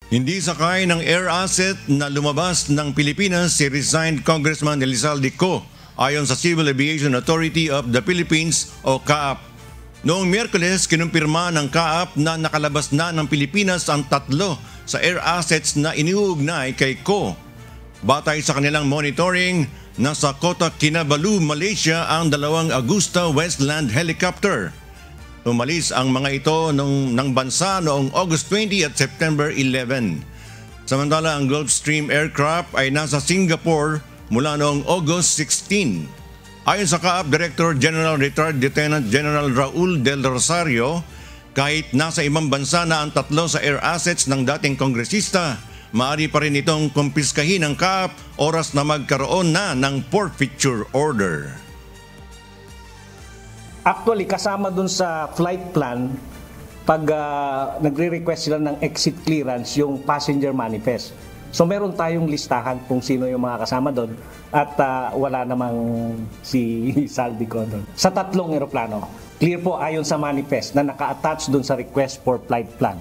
Hindi sakay ng air asset na lumabas ng Pilipinas si resigned Congressman Elizalde Co. ayon sa Civil Aviation Authority of the Philippines o CAAP. Noong Miyerkules, kinumpirma ng CAAP na nakalabas na ng Pilipinas ang 3 sa air assets na iniuugnay kay Co. Batay sa kanilang monitoring, nasa Kota Kinabalu, Malaysia ang 2 Agusta Westland helicopter. Umalis ang mga ito ng bansa noong August 20 at September 11. Samantala, ang Gulfstream aircraft ay nasa Singapore mula noong August 16. Ayon sa CAAP Director General Retired Lieutenant General Raul Del Rosario, kahit nasa ibang bansa na ang 3 sa air assets ng dating kongresista, maaari pa rin itong kumpiskahin ng CAAP oras na magkaroon na ng forfeiture order. Actually, kasama dun sa flight plan, pag nagre-request sila ng exit clearance, yung passenger manifest. So meron tayong listahan kung sino yung mga kasama doon at wala namang si Saldico doon. Sa 3 eroplano, clear po ayon sa manifest na naka-attach doon sa request for flight plan.